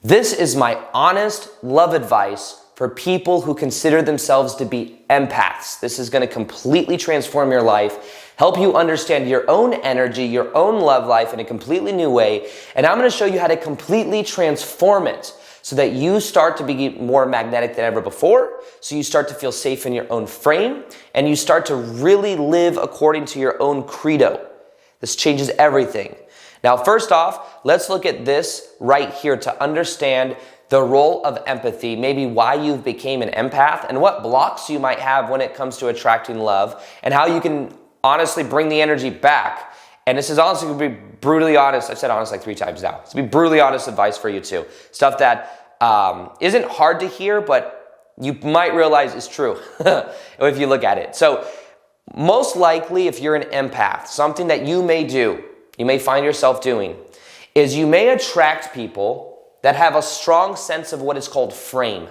This is my honest love advice for people who consider themselves to be empaths. This is going to completely transform your life, help you understand your own energy, your own love life in a completely new way, and I'm going to show you how to completely transform it so that you start to be more magnetic than ever before, so you start to feel safe in your own frame, and you start to really live according to your own credo. This changes everything. Now, first off, let's look at this right here to understand the role of empathy, maybe why you became an empath, and what blocks you might have when it comes to attracting love, and how you can honestly bring the energy back. And this is honestly going to be brutally honest. I've said honest like 3 times now. It's going to be brutally honest advice for you too. Stuff that isn't hard to hear, but you might realize is true if you look at it. So most likely, if you're an empath, something that you may do, you may find yourself doing, is you may attract people that have a strong sense of what is called frame.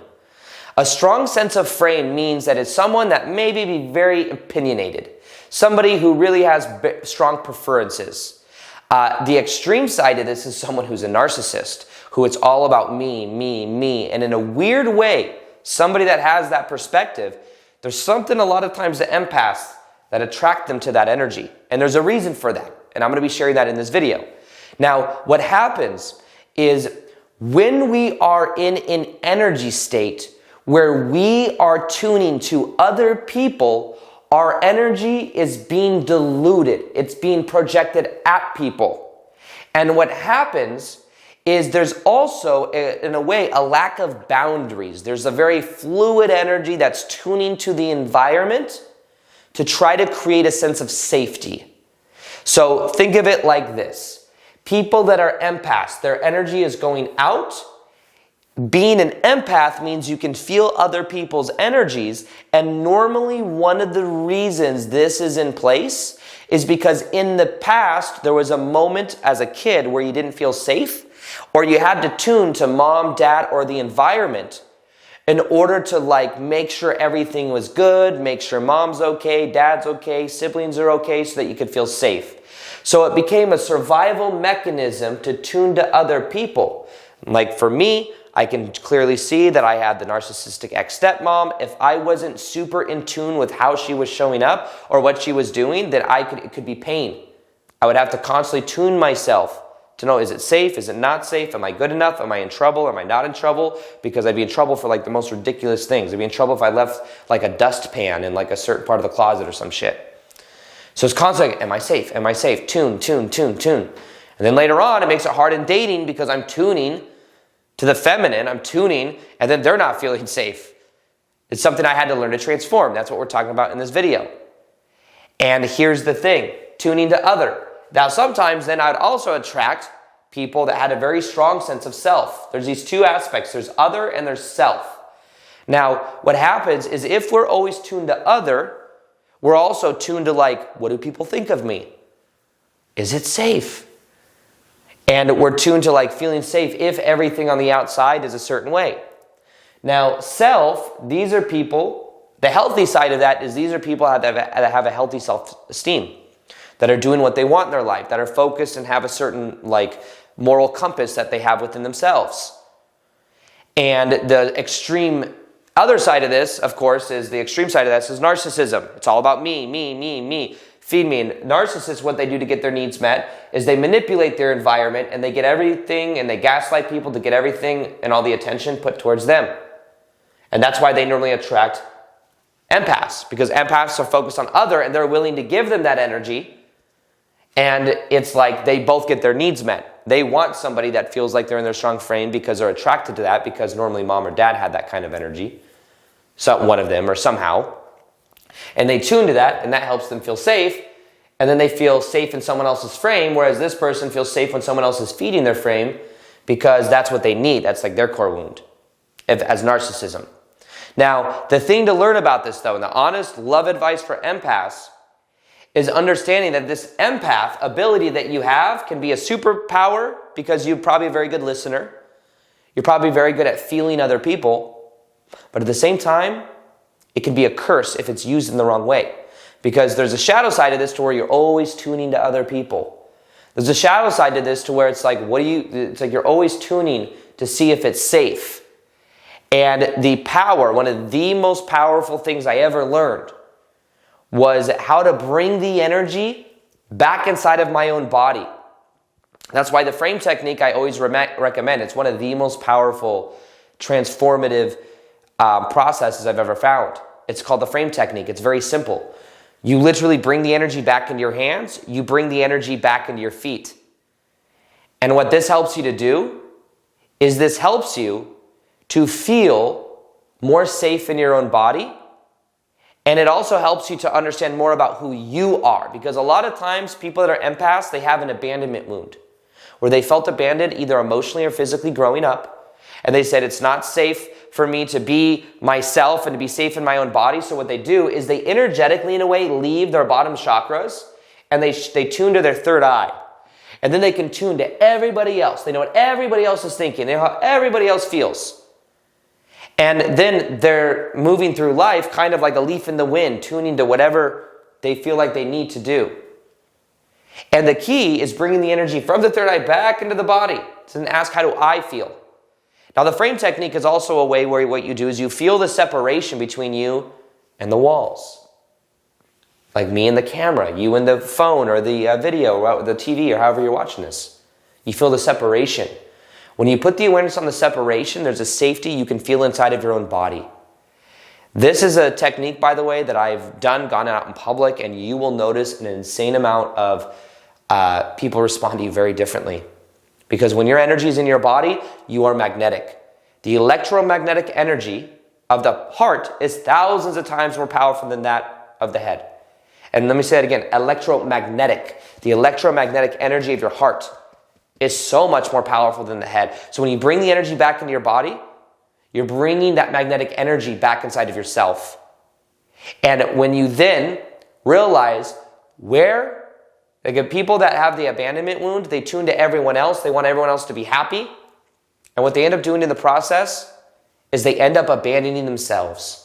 A strong sense of frame means that it's someone that maybe be very opinionated, somebody who really has strong preferences. The extreme side of this is someone who's a narcissist, who it's all about me, me, me. And in a weird way, somebody that has that perspective, there's something a lot of times the empaths that attract them to that energy. And there's a reason for that. And I'm going to be sharing that in this video. Now, what happens is when we are in an energy state where we are tuning to other people, our energy is being diluted. It's being projected at people. And what happens is there's also, in a way, a lack of boundaries. There's a very fluid energy that's tuning to the environment to try to create a sense of safety. So think of it like this. People that are empaths, their energy is going out. Being an empath means you can feel other people's energies, and normally one of the reasons this is in place is because in the past there was a moment as a kid where you didn't feel safe, or you had to tune to mom, dad, or the environment in order to make sure everything was good, make sure mom's okay, dad's okay, siblings are okay, so that you could feel safe. So it became a survival mechanism to tune to other people. Like for me, I can clearly see that I had the narcissistic ex-stepmom. If I wasn't super in tune with how she was showing up or what she was doing, then it could be pain. I would have to constantly tune myself to know, is it safe? Is it not safe? Am I good enough? Am I in trouble? Am I not in trouble? Because I'd be in trouble for the most ridiculous things. I'd be in trouble if I left a dustpan in a certain part of the closet or some shit. So it's constantly, am I safe? Am I safe? Tune, tune, tune, tune. And then later on, it makes it hard in dating because I'm tuning to the feminine, I'm tuning, and then they're not feeling safe. It's something I had to learn to transform. That's what we're talking about in this video. And here's the thing, tuning to other. Now sometimes then I'd also attract people that had a very strong sense of self. There's these two aspects, there's other and there's self. Now what happens is if we're always tuned to other, we're also tuned to what do people think of me? Is it safe? And we're tuned to feeling safe if everything on the outside is a certain way. Now self, these are people, the healthy side of that is these are people that have a healthy self-esteem, that are doing what they want in their life, that are focused and have a certain moral compass that they have within themselves. And the extreme other side of this, of course, is narcissism. It's all about me, me, me, me. Feed me. And narcissists, what they do to get their needs met is they manipulate their environment and they get everything and they gaslight people to get everything and all the attention put towards them. And that's why they normally attract empaths, because empaths are focused on other and they're willing to give them that energy. And it's they both get their needs met. They want somebody that feels like they're in their strong frame because they're attracted to that because normally mom or dad had that kind of energy. So one of them or somehow. And they tune to that and that helps them feel safe. And then they feel safe in someone else's frame, whereas this person feels safe when someone else is feeding their frame because that's what they need. That's their core wound as narcissism. Now, the thing to learn about this though, and the honest love advice for empaths is understanding that this empath ability that you have can be a superpower because you're probably a very good listener. You're probably very good at feeling other people. But at the same time, it can be a curse if it's used in the wrong way. Because there's a shadow side of this to where you're always tuning to other people. There's a shadow side to this to where it's you're always tuning to see if it's safe. And the power, one of the most powerful things I ever learned was how to bring the energy back inside of my own body. That's why the frame technique I always recommend. It's one of the most powerful, transformative processes I've ever found. It's called the frame technique. It's very simple. You literally bring the energy back into your hands. You bring the energy back into your feet. And what this helps you to do is this helps you to feel more safe in your own body. And it also helps you to understand more about who you are. Because a lot of times people that are empaths, they have an abandonment wound where they felt abandoned either emotionally or physically growing up. And they said, it's not safe for me to be myself and to be safe in my own body. So what they do is they energetically, in a way, leave their bottom chakras and they tune to their third eye. And then they can tune to everybody else. They know what everybody else is thinking. They know how everybody else feels. And then they're moving through life kind of like a leaf in the wind, tuning to whatever they feel like they need to do. And the key is bringing the energy from the third eye back into the body. So then ask, how do I feel? Now, the frame technique is also a way where what you do is you feel the separation between you and the walls. Like me and the camera, you and the phone or the video or the TV or however you're watching this. You feel the separation. When you put the awareness on the separation, there's a safety you can feel inside of your own body. This is a technique, by the way, that I've gone out in public, and you will notice an insane amount of people respond to you very differently. Because when your energy is in your body, you are magnetic. The electromagnetic energy of the heart is thousands of times more powerful than that of the head. And let me say it again, electromagnetic. The electromagnetic energy of your heart is so much more powerful than the head. So when you bring the energy back into your body, you're bringing that magnetic energy back inside of yourself. And when you then realize where, like people that have the abandonment wound, they tune to everyone else. They want everyone else to be happy. And what they end up doing in the process is they end up abandoning themselves.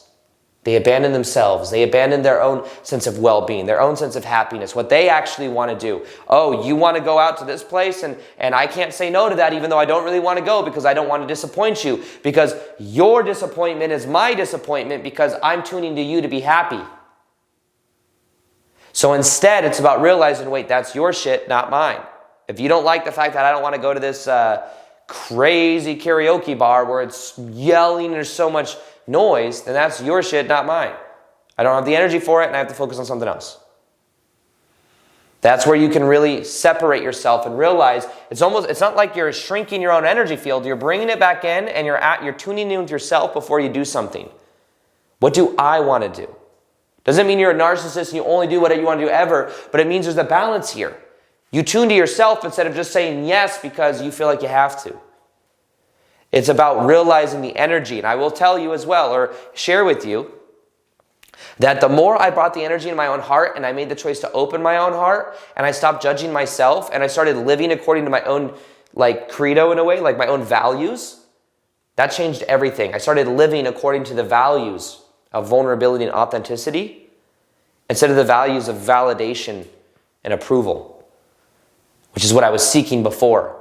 They abandon themselves. They abandon their own sense of well-being, their own sense of happiness, what they actually want to do. Oh, you want to go out to this place and I can't say no to that even though I don't really want to go because I don't want to disappoint you, because your disappointment is my disappointment because I'm tuning to you to be happy. So instead, it's about realizing, wait, that's your shit, not mine. If you don't like the fact that I don't want to go to this crazy karaoke bar where it's yelling and there's so much noise, then that's your shit, not mine. I don't have the energy for it and I have to focus on something else. That's where you can really separate yourself and realize it's not like you're shrinking your own energy field. You're bringing it back in and you're tuning in with yourself before you do something. What do I want to do? Doesn't mean you're a narcissist and you only do what you want to do ever, but it means there's a balance here. You tune to yourself instead of just saying yes because you feel like you have to. It's about realizing the energy. And I will tell you as well, or share with you, that the more I brought the energy in my own heart and I made the choice to open my own heart and I stopped judging myself and I started living according to my own credo in a way, like my own values, that changed everything. I started living according to the values of vulnerability and authenticity instead of the values of validation and approval, which is what I was seeking before.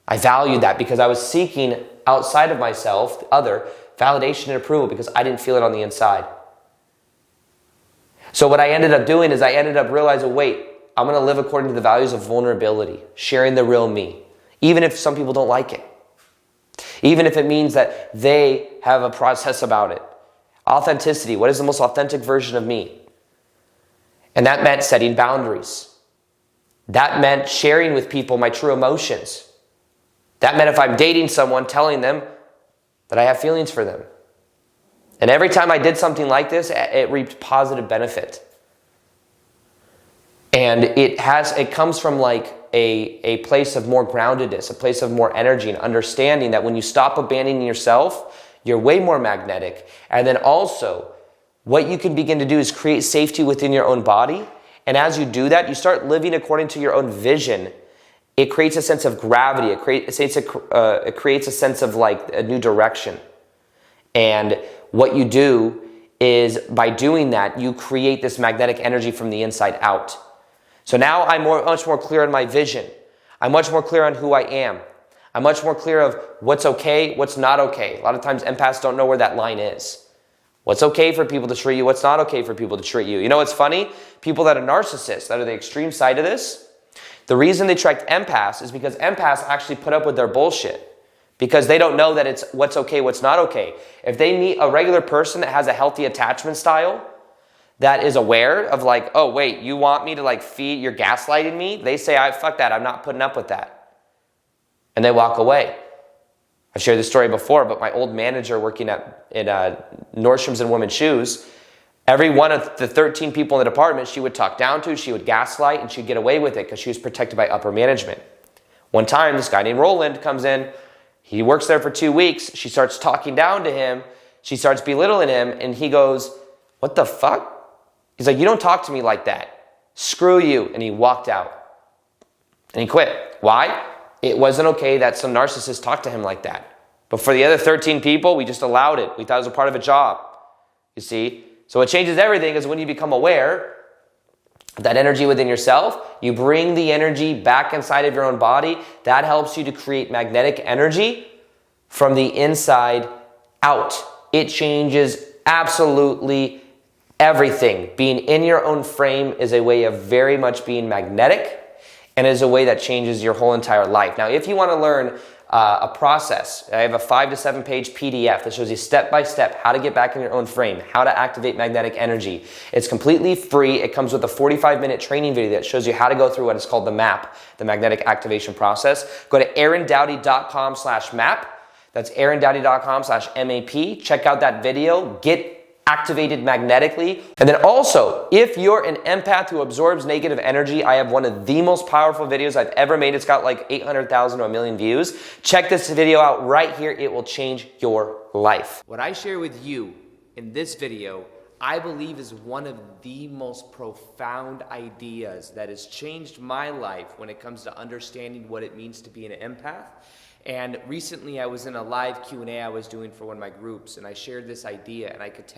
I valued that because I was seeking outside of myself, the other, validation and approval because I didn't feel it on the inside. So what I ended up doing is I ended up realizing, wait, I'm going to live according to the values of vulnerability, sharing the real me, even if some people don't like it. Even if it means that they have a process about it. Authenticity, what is the most authentic version of me? And that meant setting boundaries. That meant sharing with people my true emotions. That meant if I'm dating someone, telling them that I have feelings for them. And every time I did something like this, it reaped positive benefit. And it comes from like a place of more groundedness, a place of more energy and understanding that when you stop abandoning yourself, you're way more magnetic. And then also, what you can begin to do is create safety within your own body. And as you do that, you start living according to your own vision. It creates a sense of gravity. It creates a sense of like a new direction. And what you do is by doing that, you create this magnetic energy from the inside out. So now I'm much more clear on my vision. I'm much more clear on who I am. I'm much more clear of what's okay, what's not okay. A lot of times empaths don't know where that line is. What's okay for people to treat you, what's not okay for people to treat you. You know what's funny? People that are narcissists, that are the extreme side of this, the reason they attract empaths is because empaths actually put up with their bullshit. Because they don't know that it's what's okay, what's not okay. If they meet a regular person that has a healthy attachment style, that is aware of like, oh wait, you want me to like feed, you're gaslighting me? They say, fuck that, I'm not putting up with that. And they walk away. I shared this story before, but my old manager working in Nordstrom's and Women's Shoes, every one of the 13 people in the department she would talk down to, she would gaslight, and she'd get away with it because she was protected by upper management. One time, this guy named Roland comes in, he works there for 2 weeks, she starts talking down to him, she starts belittling him, and he goes, what the fuck? He's like, you don't talk to me like that. Screw you. And he walked out. And he quit. Why? It wasn't okay that some narcissist talked to him like that. But for the other 13 people, we just allowed it. We thought it was a part of a job. You see? So what changes everything is when you become aware of that energy within yourself, you bring the energy back inside of your own body. That helps you to create magnetic energy from the inside out. It changes absolutely everything. Being in your own frame is a way of very much being magnetic, and is a way that changes your whole entire life. Now, if you want to learn a process, I have a 5 to 7 page PDF that shows you step by step how to get back in your own frame, how to activate magnetic energy. It's completely free. It comes with a 45-minute training video that shows you how to go through what is called the MAP, the magnetic activation process. Go to aarondowdy.com/map. That's aarondowdy.com/MAP. Check out that video. Get activated magnetically. And then also, if you're an empath who absorbs negative energy, I have one of the most powerful videos I've ever made. It's got like 800,000 to 1 million views. Check this video out right here. It will change your life. What I share with you in this video, I believe is one of the most profound ideas that has changed my life when it comes to understanding what it means to be an empath. And recently I was in a live Q&A I was doing for one of my groups, and I shared this idea, and I could tell